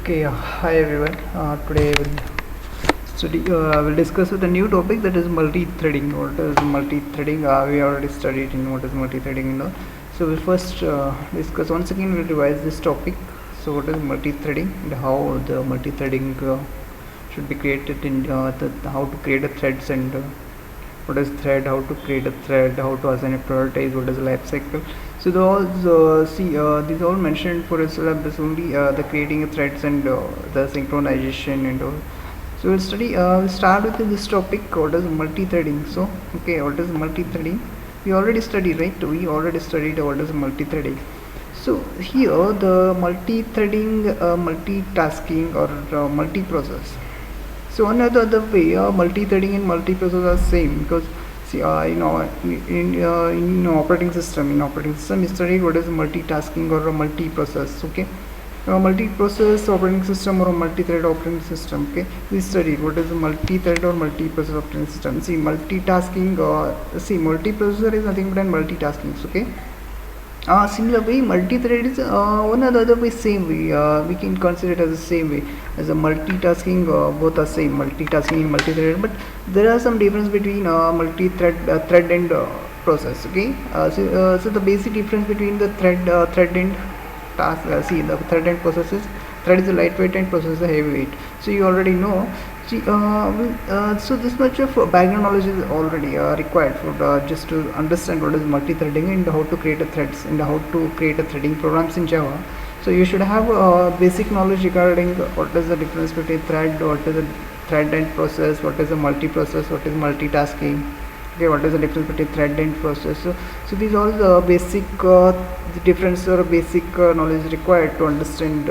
Okay, hi everyone. Today we'll discuss with a new topic, that is multi-threading. What is multi-threading? We already studied in what is multi-threading, So we'll first discuss once again. We'll revise this topic. So what is multi-threading and how the multi-threading should be created in how to create a threads and what is thread, how to create a thread, how to assign a prioritize, what is the life cycle. So these all mentioned for a syllabus only, the creating a threads and the synchronization and all. So we'll start with this topic, what is multi-threading. So okay, what is multi-threading? We already studied, right? We already studied what is multi-threading. So here the multi-threading, multitasking or multi-process. So another way, multi-threading and multi-process are same, because see, in operating system, we studied what is multitasking or a multi-process. Okay, multi-process operating system or a multi-thread operating system. Okay, we studied what is a multi-thread or multi-process operating system. See, multitasking, multi-processor is nothing but multitasking. Okay. Similar way, multi-thread is one other way, same way. We can consider it as the same way as a multitasking. Both are same, multitasking and multi-thread. But there are some difference between multi-thread, thread and process. Okay. So the basic difference between the thread and task. The thread and process is, thread is a lightweight and process is a heavyweight. So you already know. So this much of background knowledge is already required for just to understand what is multi-threading and how to create a threads and how to create a threading programs in Java. So you should have basic knowledge regarding what is the difference between thread, what is the thread and process, what is a multi-process, what is multitasking. Okay, what is the difference between thread and process? So these all the basic difference or basic knowledge required to understand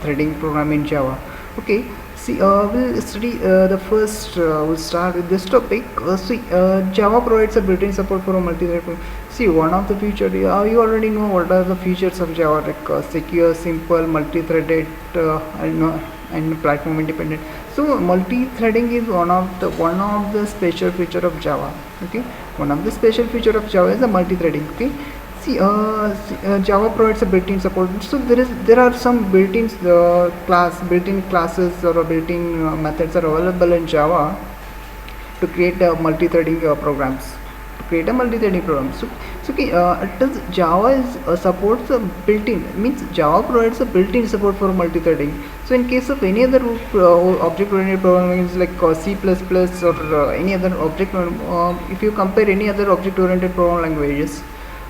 threading program in Java. Okay. See, we'll study the first. We'll start with this topic. Java provides a built-in support for a multi-thread. See, one of the features. You already know what are the features of Java, like secure, simple, multi-threaded, and platform independent. So, multi-threading is one of the special feature of Java. Okay, one of the special feature of Java is the multi-threading. Okay. Java provides a built-in support. So there are some built-in built-in classes or built-in methods are available in Java to create multi-threading programs. Java is supports a built-in, means Java provides a built-in support for multi-threading. So in case of any other object-oriented programming like C++ or any other if you compare any other object-oriented programming languages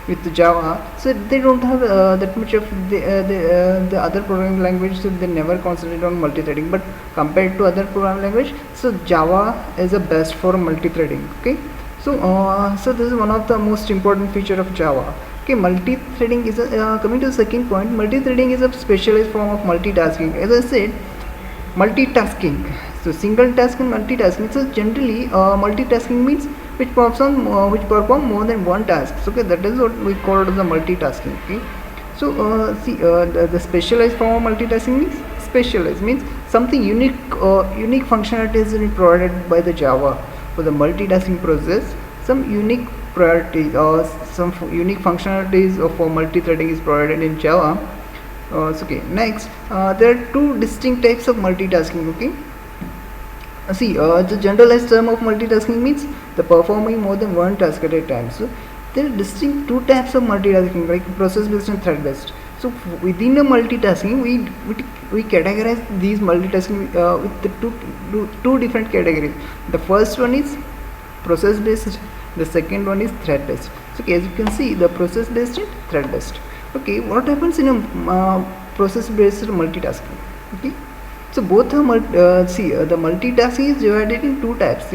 with Java, so they don't have that much of the other programming language, so they never concentrate on multi-threading. But compared to other programming language, so Java is the best for multi-threading. Okay, so this is one of the most important feature of Java. Okay, multi-threading is coming to the second point. Multi-threading is a specialized form of multitasking. As I said, multitasking. So single task and multitasking. So generally, multitasking means which perform more than one task. So, okay, that is what we call it as the multitasking. Okay, so the specialized form of multitasking means, specialized means something unique functionality is provided by the Java for the multitasking process. Some unique priority or some unique functionalities for multi-threading is provided in Java. Okay, next there are two distinct types of multitasking. Okay, the generalized term of multitasking means the performing more than one task at a time. So there are distinct two types of multitasking, like process based and thread based. So within a multitasking, we categorize these multitasking with the two different categories. The first one is process based, the second one is thread based. So okay, as you can see, the process based and thread based. Okay, what happens in a process based multitasking? Okay, so both are the multitasking is divided in two types: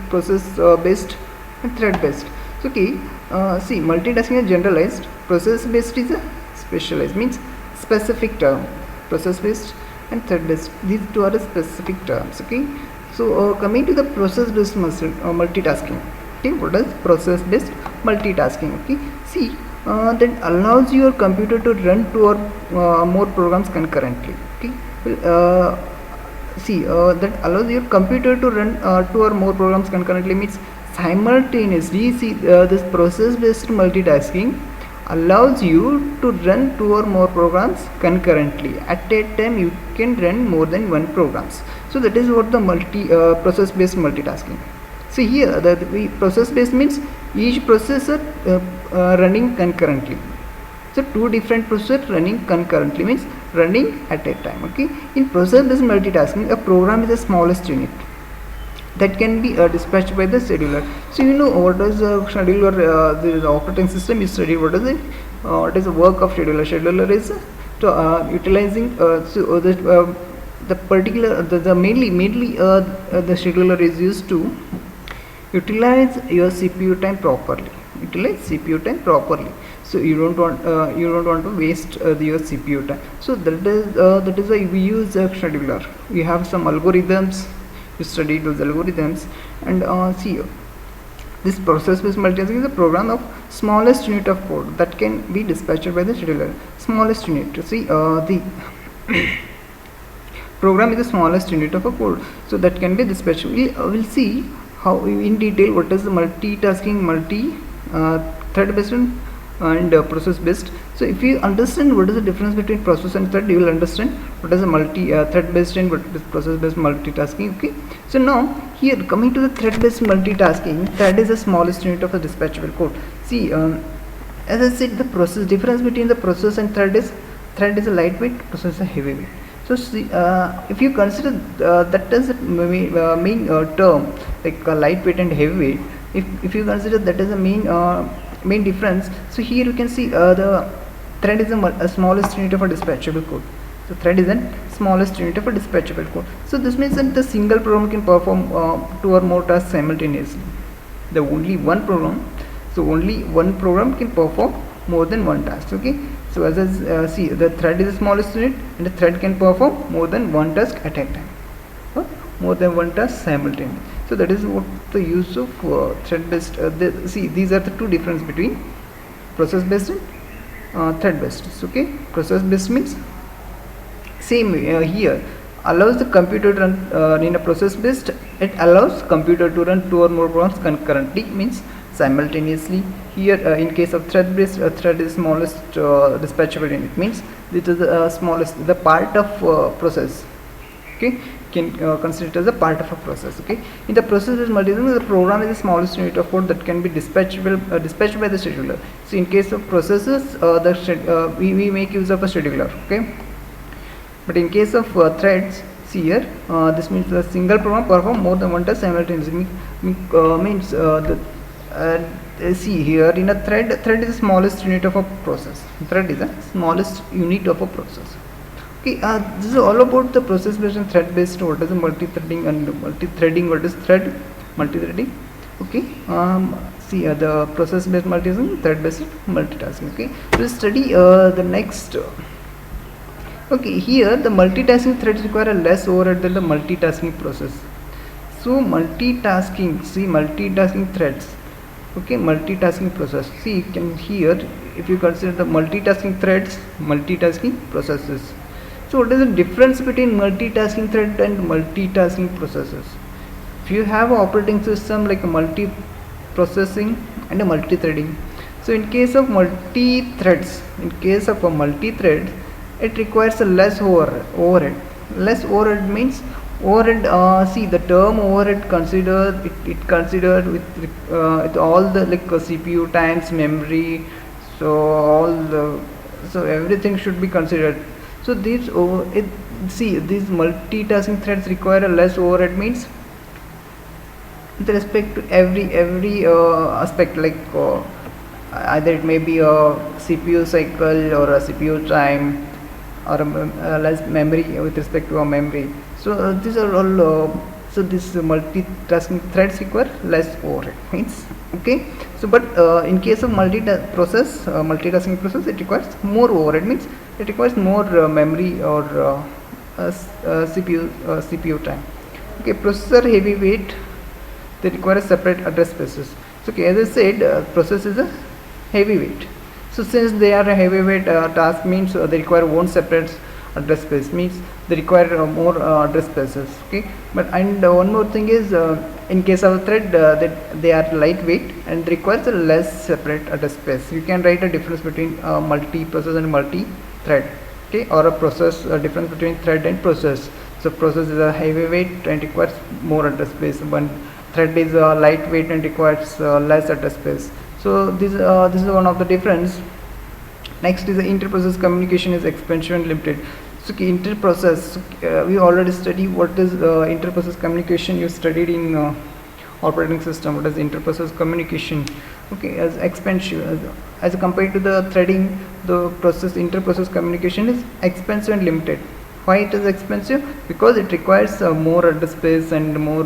process based and thread based. So okay, multitasking is generalized, process based is a specialized, means specific term. Process based and thread based, these two are the specific terms. Okay, so coming to the process based multitasking. Okay, what is process based multitasking? Okay, that allows your computer to run two or more programs concurrently. Okay, that allows your computer to run two or more programs concurrently means simultaneously. This process based multitasking allows you to run 2 or more programs concurrently. At a time you can run more than one programs. So that is what the process based multitasking. See here, the process based means each processor running concurrently. So two different processors running concurrently means running at a time. Okay, in process based multitasking, a program is the smallest unit that can be dispatched by the scheduler. So you know what is a scheduler? The operating system is studied. What is it? What is the work of scheduler? Scheduler is utilizing the particular the mainly the scheduler is used to utilize your CPU time properly. Utilize CPU time properly. So you don't want to waste your CPU time. So that is why we use a scheduler. We have some algorithms. You study those algorithms and see this process based multitasking is a program of smallest unit of code that can be dispatched by the scheduler. Smallest unit. To see the program is the smallest unit of a code, so that can be dispatched. We'll see how in detail what is the multitasking, thread based and process based. So if you understand what is the difference between process and thread, you will understand what is a thread based and what is process based multitasking. Okay, so now here coming to the thread based multitasking, thread is the smallest unit of a dispatchable code. See, as I said, the process difference between the process and thread is a lightweight, process is a heavyweight. So see, if you consider that as a main term, like lightweight and heavyweight, if you consider that as a main difference, so here you can see the thread is a smallest unit of a dispatchable code. So thread is the smallest unit of a dispatchable code. So this means that the single program can perform 2 or more tasks simultaneously. The only one program can perform more than one task. Okay, so as I see, the thread is the smallest unit and the thread can perform more than one task at a time, more than one task simultaneously. So that is what the use of thread based. See, these are the two difference between process based and thread based. Okay, process based means same here allows the computer to run in a process based. It allows computer to run 2 or more programs concurrently, means simultaneously. Here in case of thread based, thread is smallest dispatchable unit, means this is the smallest, the part of process. Okay, can consider it as a part of a process. Okay, in the process based multitasking, the program is the smallest unit of code that can be dispatched by the scheduler. So in case of processes, we make use of a scheduler. Okay, but in case of threads, see here, this means the single program perform more than one task simultaneously. Means see here, in a thread is the smallest unit of a process. Thread is the smallest unit of a process. Okay, this is all about the process based and thread based. What is the multi-threading and multi-threading? What is thread? Multi-threading. Okay, see the process based multitasking, thread based multitasking. Okay, we'll study the next. Okay, here the multitasking threads require a less overhead than the multitasking process. So multitasking, see, multitasking threads. Okay, multitasking process. See, you can here, if you consider the multitasking threads, multitasking processes. So what is the difference between multitasking thread and multitasking processes? If you have an operating system like a multi-processing and a multi-threading. So in case of multi-threads, it requires a less overhead. Less overhead means overhead. See, the term overhead considered with all the like CPU times, memory, so everything should be considered. So these these multitasking threads require a less overhead, means with respect to every aspect, like either it may be a CPU cycle or a CPU time or a less memory with respect to a memory. So these are all so this multitasking threads require less overhead, means. Okay, so but in case of multitasking process, it requires more overhead, means it requires more memory or CPU time. Okay, processor heavyweight, they require separate address spaces. So okay, as I said, process is a heavyweight. So since they are a heavyweight task, means they require one separate address space, means they require more address spaces. Okay, but and one more thing is in case of a thread, that they are lightweight and requires a less separate address space. You can write a difference between multi-process and multi-thread, okay, or a process, a difference between thread and process. So process is a heavyweight and requires more address space. One thread is lightweight and requires less address space. So this is one of the difference. Next is the inter-process communication is expensive and limited. So inter-process, we already studied what is inter-process communication. You studied in operating system what is inter-process communication. Okay, as expensive as compared to the threading, the process inter-process communication is expensive and limited. Why it is expensive? Because it requires more address space and more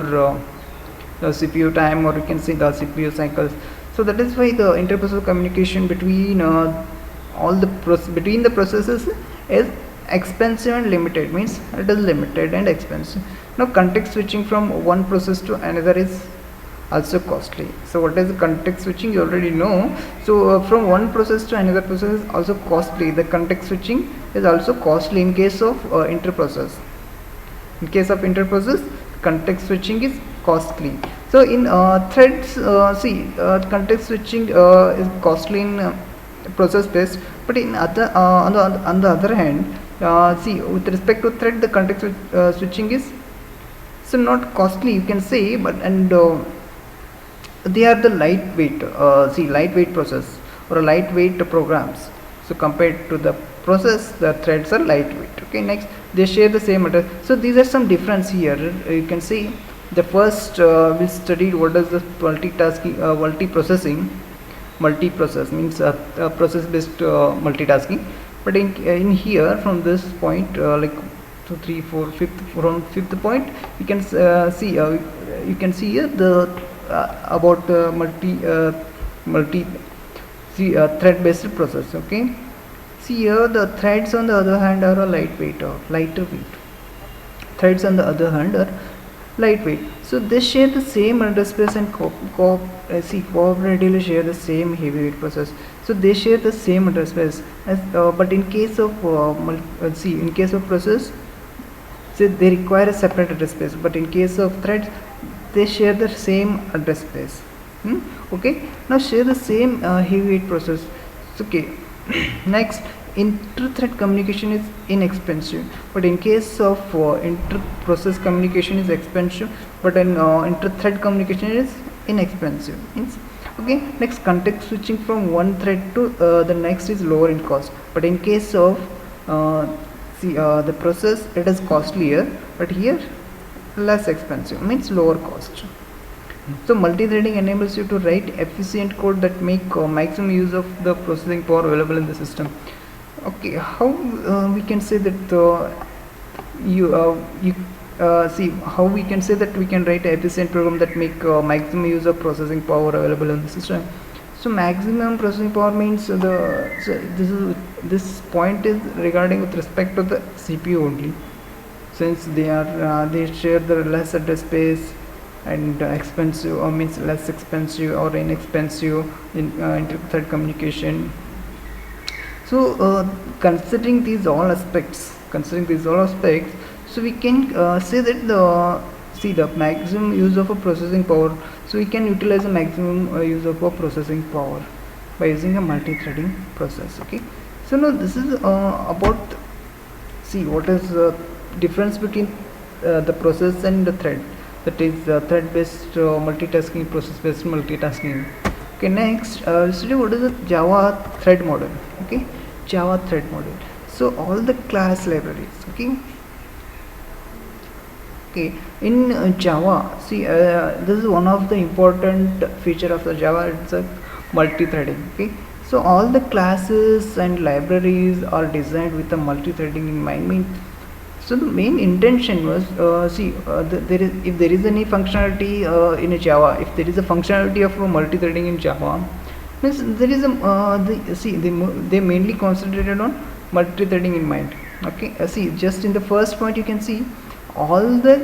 CPU time, or you can say the CPU cycles. So that is why the inter-process communication between between the processes is expensive and limited, means it is limited and expensive. Now context switching from one process to another is also costly. So what is the context switching? You already know. So from one process to another process is also costly. The context switching is also costly in case of inter-process. In case of inter-process, context switching is costly. So in threads, context switching is costly in process based, but in other on the other hand, with respect to thread, the context switching is so not costly, you can say, but they are the lightweight process or lightweight programs. So compared to the process, the threads are lightweight. Okay, next they share the same address. So these are some difference here. You can see the first we studied what is the multitasking, multiprocess means process based multitasking. But in here from this point, like 2, 3, 4, fifth, from fifth point, you can see here the about multi thread based process. Okay, see here the threads on the other hand are a lightweight or lighter weight. Threads on the other hand are lightweight. So they share the same address space and cooperatively share the same heavyweight process. So they share the same address space as but in case of in case of process, so they require a separate address space, but in case of threads they share the same address space. Okay, now share the same heavyweight process. Okay, next, inter-thread communication is inexpensive, but in case of inter-process communication is expensive, but in inter-thread communication is inexpensive. Okay, next, context switching from one thread to the next is lower in cost, but in case of the process, it is costlier, but here less expensive, means lower cost. So multi-threading enables you to write efficient code that make maximum use of the processing power available in the system. Okay, how we can say that how we can say that we can write an efficient program that make maximum use of processing power available in the system. So maximum processing power means this point is regarding with respect to the CPU only, since they share the less address space and expensive, or means less expensive or inexpensive in inter-thread communication. So considering these all aspects, so we can say that the maximum use of a processing power. So we can utilize the maximum use of a processing power by using a multi-threading process. Okay. So now this is about what is the difference between the process and the thread. That is thread-based multitasking, process-based multitasking. Okay. Next, study what is the Java thread model. Okay. Java thread model. So all the class libraries. Okay. Okay, in Java, this is one of the important feature of the Java. It's a multi-threading. Okay, so all the classes and libraries are designed with the multi-threading in mind. So the main intention was if there is any functionality in a Java, if there is a functionality of a multi-threading in Java, means there is they mainly concentrated on multi-threading in mind. Okay, just in the first point you can see all the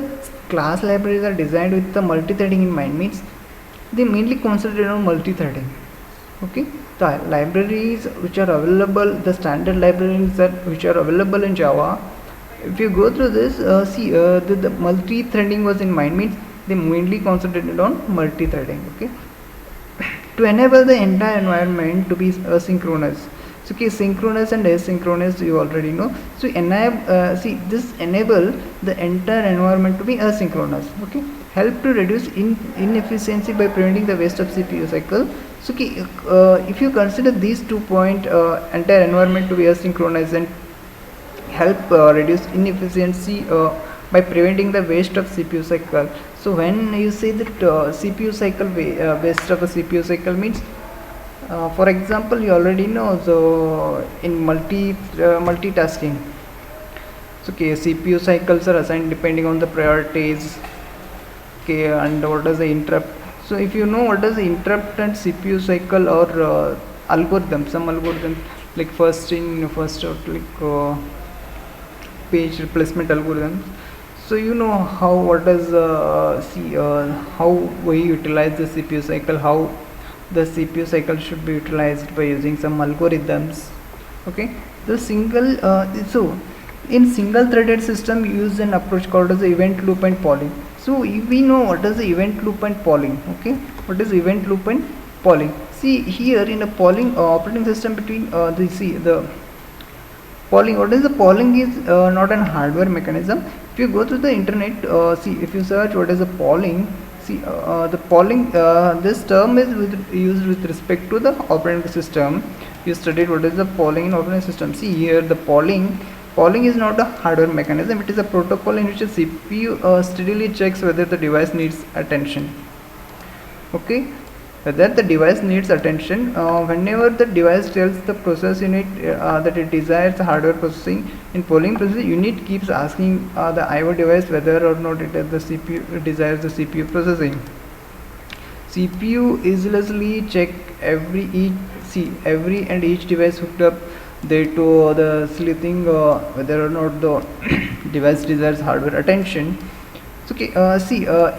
class libraries are designed with the multi-threading in mind, means they mainly concentrate on multi-threading. Okay, the libraries which are available, the standard libraries which are available in Java, if you go through this, the multi-threading was in mind, means they mainly concentrated on multi-threading. Okay, to enable the entire environment to be asynchronous. So okay, synchronous and asynchronous you already know. So enable this enable the entire environment to be asynchronous. Okay, help to reduce inefficiency by preventing the waste of CPU cycle. So okay, if you consider these 2 points, entire environment to be asynchronous and help reduce inefficiency by preventing the waste of CPU cycle. So when you say that CPU cycle waste of a CPU cycle means, for example, you already know, so in multitasking, so okay, CPU cycles are assigned depending on the priorities. Okay, and what is the interrupt? So if you know what is the interrupt and CPU cycle or algorithm, some algorithm like first in first out, like page replacement algorithm. So you know how what does how we utilize the CPU cycle, how the CPU cycle should be utilized by using some algorithms. Okay, the single so in single threaded system use an approach called as the event loop and polling. So we know what is the event loop and polling. Okay, what is event loop and polling? See here in a polling operating system between the polling, what is the polling is not an hardware mechanism. If you go to the internet, see if you search what is a polling, see the polling, this term is used with respect to the operating system. You studied what is the polling in operating system. See here the polling is not a hardware mechanism, it is a protocol in which the CPU steadily checks whether the device needs attention. Okay, whether the device needs attention. Whenever the device tells the process unit that it desires hardware processing, in polling process unit keeps asking the IO device whether or not it has the CPU desires the CPU processing. CPU easily check every and each device hooked up there to the thing whether or not the device desires hardware attention. So okay,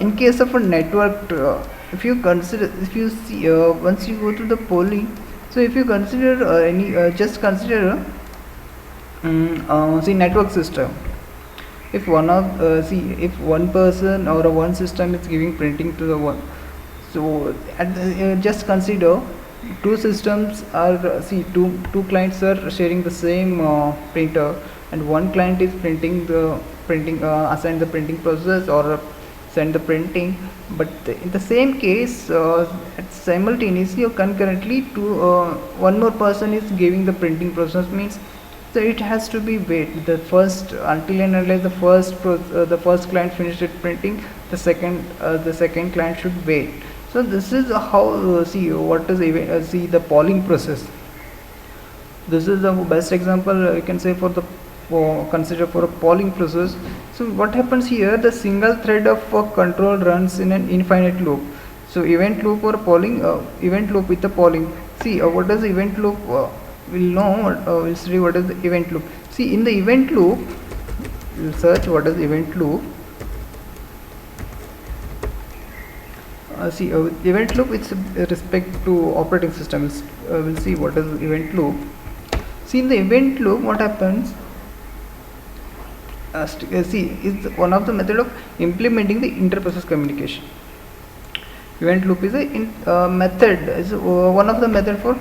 in case of a network, if you see once you go to the polling, so if you consider just consider see network system. If one of if one person or one system is giving printing to the one, so just consider two systems are two clients are sharing the same printer, and one client is printing assign the printing process or send the printing, but in the same case simultaneously or concurrently one more person is giving the printing process means, so it has to be wait the first until and unless the first client finished it printing, the second client should wait. So this is how what is the polling process. This is the best example you can say for the consider for a polling process. So what happens here, the single thread of control runs in an infinite loop. So event loop or polling, event loop with the polling. See what is the event loop? We'll know, we'll study what is the event loop. See in the event loop, we'll search what is event loop. Event loop with respect to operating systems. We'll see what is event loop. See in the event loop what happens, is one of the method of implementing the interprocess communication. Event loop is a method, is one of the method for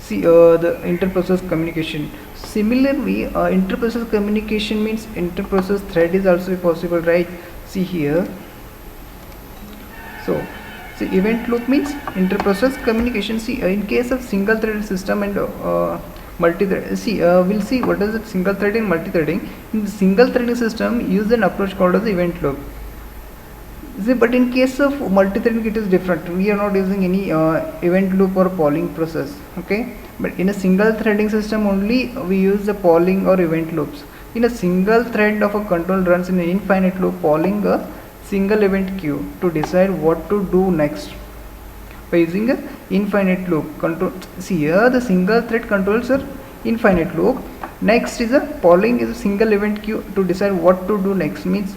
the interprocess communication. Similarly, interprocess communication means interprocess thread is also possible, right? See here. So event loop means interprocess communication. See in case of single threaded system and multi-thread, we'll see what is it single threading, multi-threading. In the single threading system use an approach called as event loop. See, but in case of multi-threading it is different. We are not using any event loop or polling process. Okay, but in a single threading system only we use the polling or event loops. In a single thread of a control runs in an infinite loop, polling a single event queue to decide what to do next by using a infinite loop control. See here the single thread controls are infinite loop. Next is a polling is a single event queue to decide what to do next means,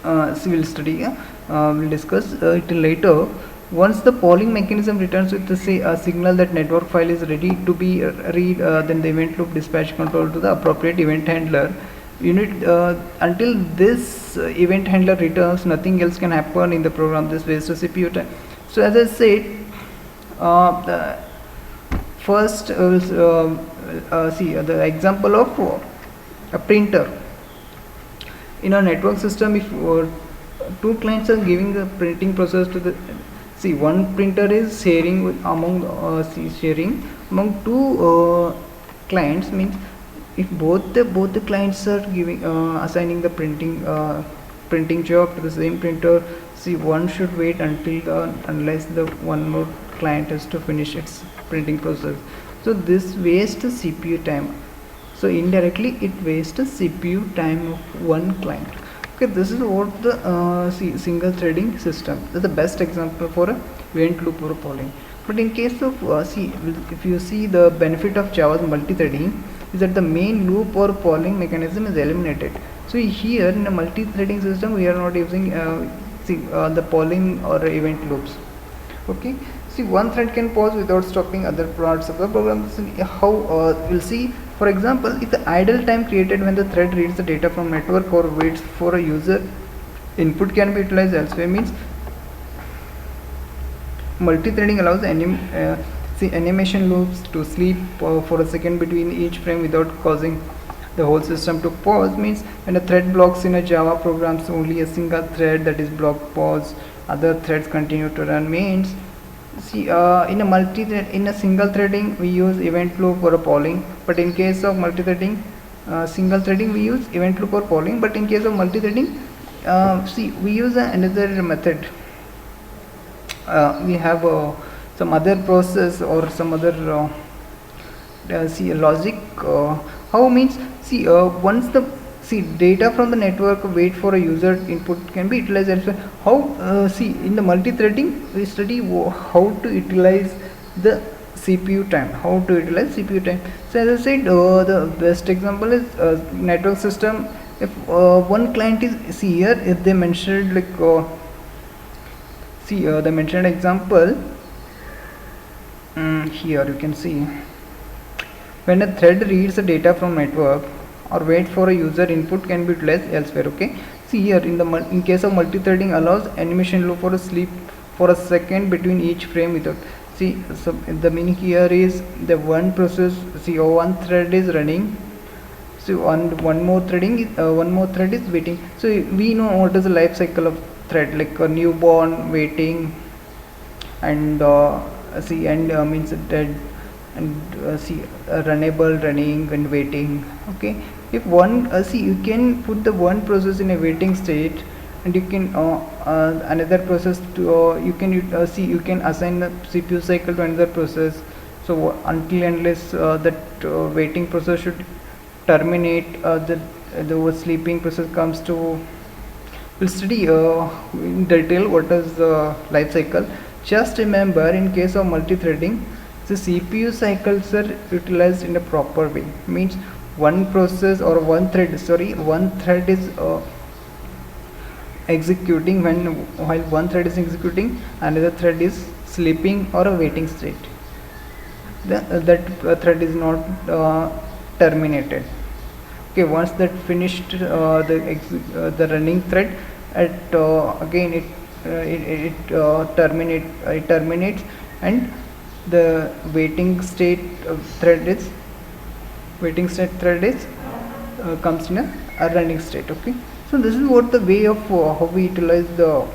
we'll study, we'll discuss it later. Once the polling mechanism returns with a signal that network file is ready to be read, then the event loop dispatch control to the appropriate event handler. unit until this event handler returns, nothing else can happen in the program. This wastes the CPU time. So as I said, the first see the example of a printer in a network system. If two clients are giving the printing process to the, see, one printer is sharing with among sharing among two clients, means if both the clients are giving assigning the printing job to the same printer, see, one should wait until unless the one more client has to finish its printing process. So this wastes the CPU time. So indirectly it wastes the CPU time of one client. Okay, this is what the single threading system. That's the best example for a event loop or a polling. But in case of see, if you see, the benefit of Java's multi-threading is that the main loop or polling mechanism is eliminated. So here in a multi-threading system we are not using the polling or event loops. Okay, see, one thread can pause without stopping other parts of the program. How we'll see, for example, if the idle time created when the thread reads the data from network or waits for a user input can be utilized elsewhere, means multi-threading allows animation loops to sleep for a second between each frame without causing the whole system to pause. Means when a thread blocks in a Java program, so only a single thread that is blocked pause, other threads continue to run. Means see, in a single threading we use event loop or a polling, but in case of multi-threading, single threading we use event loop or polling, but in case of multi-threading, see, we use another method. We have some other process or some other see, logic. How means, see, once the data from the network wait for a user input can be utilized elsewhere. How see, in the multi-threading we study how to utilize the CPU time, how to utilize CPU time. So as I said, the best example is network system. If one client is, see here, if they mentioned like see, the mentioned example, here you can see, when a thread reads the data from network or wait for a user input can be utilized elsewhere. Okay, see here, in case of multi-threading allows animation loop for a sleep for a second between each frame without, see, so the meaning here is the one process, see, one thread is running, so one more thread is waiting. So we know what is the life cycle of thread, like a newborn, waiting, and see, and means dead, and see, runnable, running, and waiting. Okay, if one see, you can put the one process in a waiting state, and you can another process to you can see, you can assign the CPU cycle to another process. So until unless that waiting process should terminate, the sleeping process comes to. We'll study in detail what is the life cycle. Just remember, in case of multi-threading, the CPU cycles are utilized in a proper way. Means one process or one thread is executing while one thread is executing, another thread is sleeping or a waiting state. That thread is not terminated. Okay, once that finished the running thread, again it terminates, and the waiting state thread is comes in a running state. Okay, so this is what the way of how we utilize the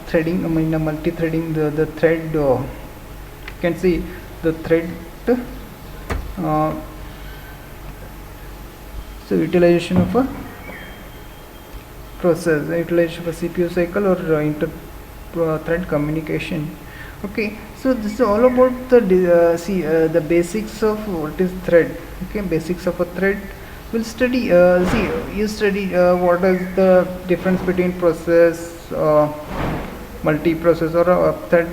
threading. I mean, multi-threading, the thread. You can see the thread. So utilization of a process, utilization of a CPU cycle, or inter thread communication. Okay, so this is all about the the basics of what is thread. Okay, basics of a thread. We'll study. You study what is the difference between process, multi-process, or a thread,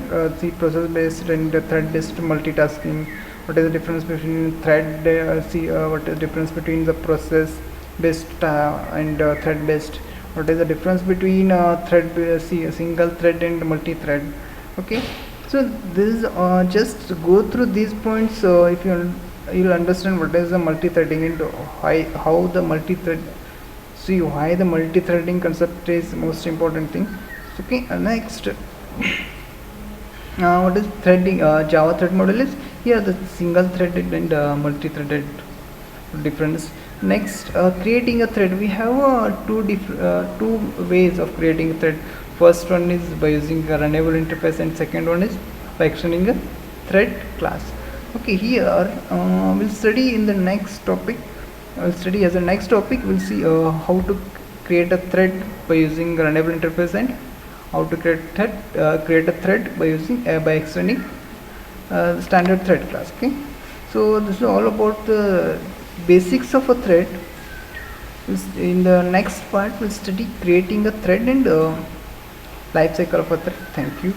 process based and thread based multitasking. What is the difference between thread, what is the difference between the process based and thread based? What is the difference between single thread and multi-thread? Okay, so this is just go through these points. If you you'll understand what is the multi-threading and how the multi-thread, see why the multi-threading concept is most important thing. Okay, next what is threading? Java thread model is here the single threaded and multi-threaded difference. Next, creating a thread, we have two ways of creating a thread. First one is by using a runnable interface, and second one is by extending a thread class. Okay, here we'll study in the next topic. We'll study as a next topic. We'll see how to create a thread by using runnable interface, and how to create a thread by using by extending the standard thread class. Okay, so this is all about the basics of a thread. In the next part we'll study creating a thread and life cycle of a thread. Thank you.